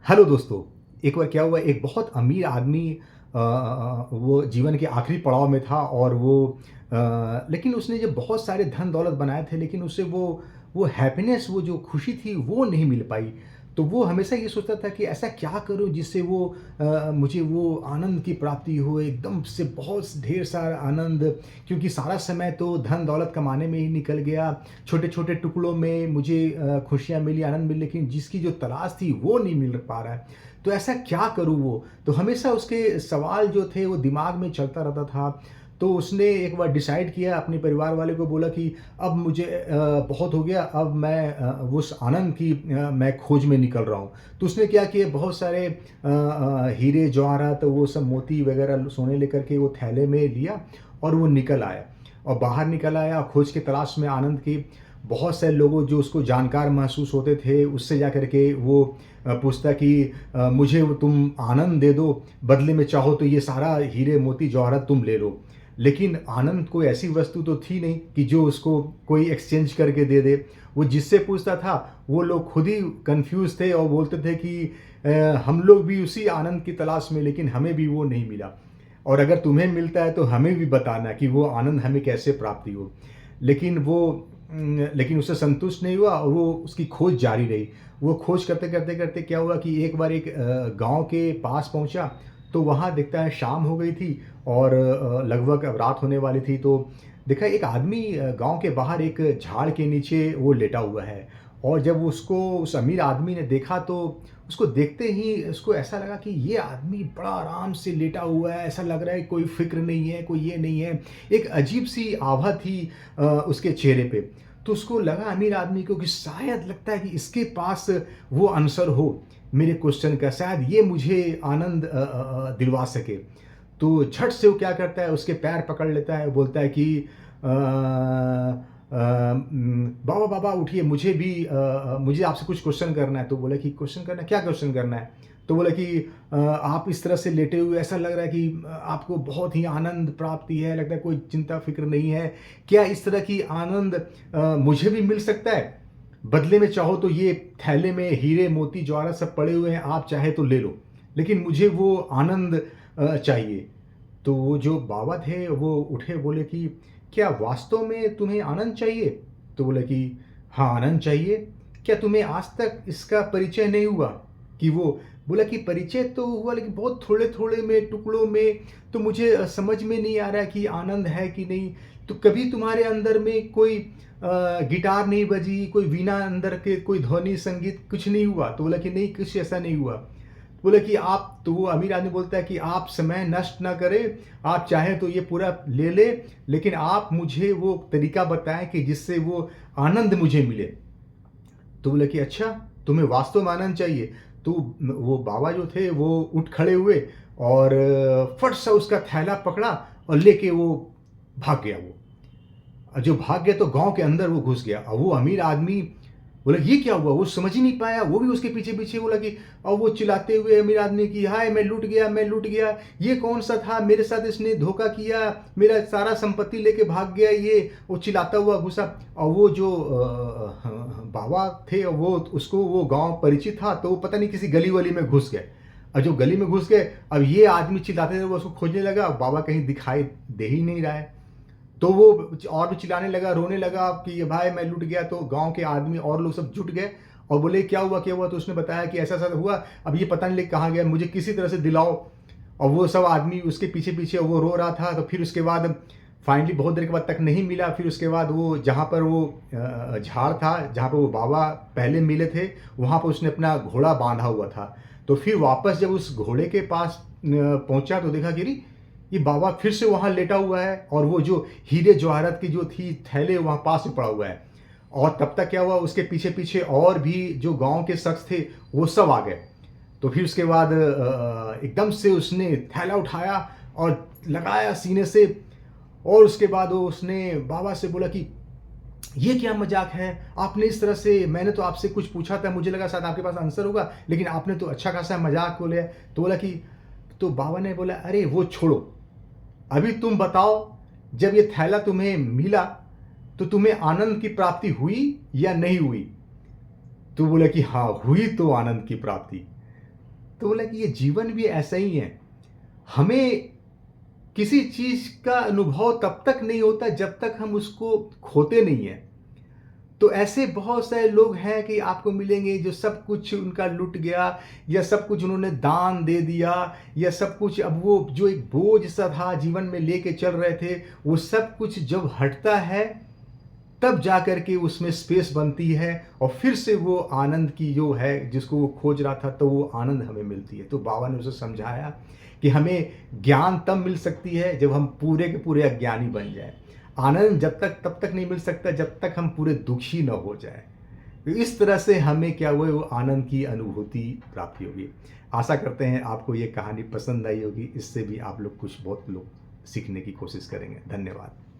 Hello दोस्तों, एक बार क्या हुआ एक बहुत अमीर आदमी वो जीवन के आखिरी पड़ाव में था और लेकिन उसने जो बहुत सारे धन दौलत बनाए थे लेकिन उसे वो हैप्पीनेस वो जो खुशी थी वो नहीं मिल पाई। तो वो हमेशा ये सोचता था कि ऐसा क्या करूँ जिससे मुझे वो आनंद की प्राप्ति हो एकदम से बहुत ढेर सारा आनंद, क्योंकि सारा समय तो धन दौलत कमाने में ही निकल गया। छोटे-छोटे टुकड़ों में मुझे खुशियाँ मिली, आनंद मिली, लेकिन जिसकी जो तलाश थी वो नहीं मिल पा रहा है। तो ऐसा क्या करूँ वो? तो हमेशा उसके सवाल जो थे वो दिमाग में चलता रहता था। तो उसने एक बार डिसाइड किया, अपने परिवार वाले को बोला कि अब मुझे बहुत हो गया, अब मैं उस आनंद की मैं खोज में निकल रहा हूँ। तो उसने क्या किया, बहुत सारे हीरे जवाहरात वो सब मोती वगैरह सोने लेकर के वो थैले में लिया और वो निकल आया। और बाहर निकल आया खोज की तलाश में आनंद की। बहुत से लोगों जो उसको जानकार महसूस होते थे उससे जा कर के वो पूछता कि मुझे वो तुम आनंद दे दो, बदले में चाहो तो ये सारा हीरे मोती जवाहरात तुम ले लो। लेकिन आनंद कोई ऐसी वस्तु तो थी नहीं कि जो उसको कोई एक्सचेंज करके दे दे। वो जिससे पूछता था वो लोग खुद ही कन्फ्यूज़ थे और बोलते थे कि हम लोग भी उसी आनंद की तलाश में, लेकिन हमें भी वो नहीं मिला। और अगर तुम्हें मिलता है तो हमें भी बताना कि वो आनंद हमें कैसे प्राप्ति हो। लेकिन लेकिन उससे संतुष्ट नहीं हुआ और वो उसकी खोज जारी रही। वो खोज करते क्या हुआ कि एक बार एक गाँव के पास पहुँचा, तो वहाँ दिखता है शाम हो गई थी और लगभग अब रात होने वाली थी। तो देखा एक आदमी गाँव के बाहर एक झाड़ के नीचे वो लेटा हुआ है। और जब उसको उस अमीर आदमी ने देखा तो उसको देखते ही उसको ऐसा लगा कि ये आदमी बड़ा आराम से लेटा हुआ है, ऐसा लग रहा है कोई फ़िक्र नहीं है, कोई ये नहीं है। एक अजीब-सी आभा थी उसके चेहरे पे। तो उसको लगा अमीर आदमी को कि शायद लगता है कि इसके पास वो आंसर हो मेरे क्वेश्चन का, शायद ये मुझे आनंद दिलवा सके। तो झट से वो क्या करता है, उसके पैर पकड़ लेता है, बोलता है कि बाबा बाबा उठिए, मुझे आपसे कुछ क्वेश्चन करना है। तो बोला कि क्वेश्चन करना है, क्या क्वेश्चन करना है? तो बोला कि आप इस तरह से लेटे हुए ऐसा लग रहा है कि आपको बहुत ही आनंद प्राप्ति है, लगता है कोई चिंता फ़िक्र नहीं है। क्या इस तरह की आनंद मुझे भी मिल सकता है? बदले में चाहो तो ये थैले में हीरे मोती जवाहरात सब पड़े हुए हैं, आप चाहे तो ले लो। लेकिन मुझे वो आनंद चाहिए। तो वो जो बाबा थे वो उठे, बोले कि क्या वास्तव में तुम्हें आनंद चाहिए? तो बोले कि हाँ, आनंद चाहिए। क्या तुम्हें आज तक इसका परिचय नहीं हुआ? कि वो बोला कि परिचय तो हुआ लेकिन बहुत थोड़े-थोड़े में टुकड़ों में, तो मुझे समझ में नहीं आ रहा है कि आनंद है कि नहीं। तो कभी तुम्हारे अंदर में कोई गिटार नहीं बजी, कोई वीणा अंदर के कोई ध्वनि संगीत कुछ नहीं हुआ? तो बोला कि नहीं, कुछ ऐसा नहीं हुआ। बोले कि आप, तो वो अमीर आदमी बोलता है कि आप समय नष्ट ना करें, आप चाहें तो ये पूरा ले लें, लेकिन आप मुझे वो तरीका बताएँ कि जिससे वो आनंद मुझे मिले। तो बोले कि अच्छा, तुम्हें वास्तव में आनंद चाहिए। तो वो बाबा जो थे वो उठ खड़े हुए और फट से उसका थैला पकड़ा और लेके वो भाग गया वो। जो भाग गया तो गाँव के अंदर वो घुस गया। अब वो अमीर आदमी बोला ये क्या हुआ? वो समझ ही नहीं पाया, वो भी उसके पीछे-पीछे बोला कि और वो चिल्लाते हुए अमीर आदमी कि हाय मैं लूट गया, मैं लूट गया। ये कौन-सा था? मेरे साथ इसने धोखा किया, मेरा सारा संपत्ति लेके भाग गया ये। वो चिल्लाता हुआ घुसा। और वो जो बाबा थे वो उसको वो गाँव परिचित था, तो वो पता नहीं किसी गली-वली में घुस गए। और जो गली में घुस गए, अब ये आदमी चिल्लाते थे वो उसको खोजने लगा, बाबा कहीं दिखाई दे ही नहीं रहा है। तो वो और भी चिल्लाने लगा, रोने लगा कि ये भाई मैं लूट गया। तो गाँव के आदमी और लोग सब जुट गए और बोले क्या हुआ, क्या हुआ? तो उसने बताया कि ऐसा-ऐसा हुआ, अब ये पता नहीं लेके कहाँ गया, मुझे किसी तरह से दिलाओ। और वो सब आदमी उसके पीछे-पीछे वो रो रहा था। तो फिर उसके बाद फाइनली बहुत देर के बाद तक नहीं मिला। फिर उसके बाद वो जहाँ पर वो झाड़ था, जहाँ पे वो बाबा पहले मिले थे, वहाँ पे उसने अपना घोड़ा बाँधा हुआ था। तो फिर वापस जब उस घोड़े के पास पहुँचा तो देखा कि अरे! ये बाबा फिर से वहाँ लेटा हुआ है और वो जो हीरे जवाहरात की जो थी थैले वहाँ पास में पड़ा हुआ है। और तब तक क्या हुआ, उसके पीछे-पीछे और भी जो गाँव के शख्स थे वो सब आ गए। तो फिर उसके बाद एकदम से उसने थैला उठाया और लगाया सीने से। और उसके बाद वो उसने बाबा से बोला कि ये क्या मज़ाक है? आपने इस तरह से, मैंने तो आपसे कुछ पूछा था, मुझे लगा शायद आपके पास आंसर होगा, लेकिन आपने तो अच्छा खासा मज़ाक बोले। तो बोला कि, तो बाबा ने बोला अरे वो छोड़ो, अभी तुम बताओ, जब ये थैला तुम्हें मिला तो तुम्हें आनंद की प्राप्ति हुई या नहीं हुई? तो बोला कि हाँ, हुई तो आनंद की प्राप्ति। तो बोला कि ये जीवन भी ऐसा ही है। हमें किसी चीज़ का अनुभव तब तक नहीं होता जब तक हम उसको खोते नहीं हैं। तो ऐसे बहुत सारे लोग हैं कि आपको मिलेंगे जो सब कुछ उनका लुट गया, या सब कुछ उन्होंने दान दे दिया, या सब कुछ अब वो जो एक बोझ सा था जीवन में लेके चल रहे थे, वो सब कुछ जब हटता है तब जा कर के उसमें स्पेस बनती है, और फिर से वो आनंद की जो है जिसको वो खोज रहा था, तो वो आनंद हमें मिलती है। तो बाबा ने उसे समझाया कि हमें ज्ञान तब मिल सकती है जब हम पूरे के पूरे अज्ञानी बन जाए। आनंद जब तक तब तक नहीं मिल सकता जब तक हम पूरे दुखी न हो जाए। तो इस तरह से हमें क्या हुआ, वो आनंद की अनुभूति प्राप्ति होगी। आशा करते हैं आपको ये कहानी पसंद आई होगी। इससे भी आप लोग कुछ बहुत लोग सीखने की कोशिश करेंगे। धन्यवाद।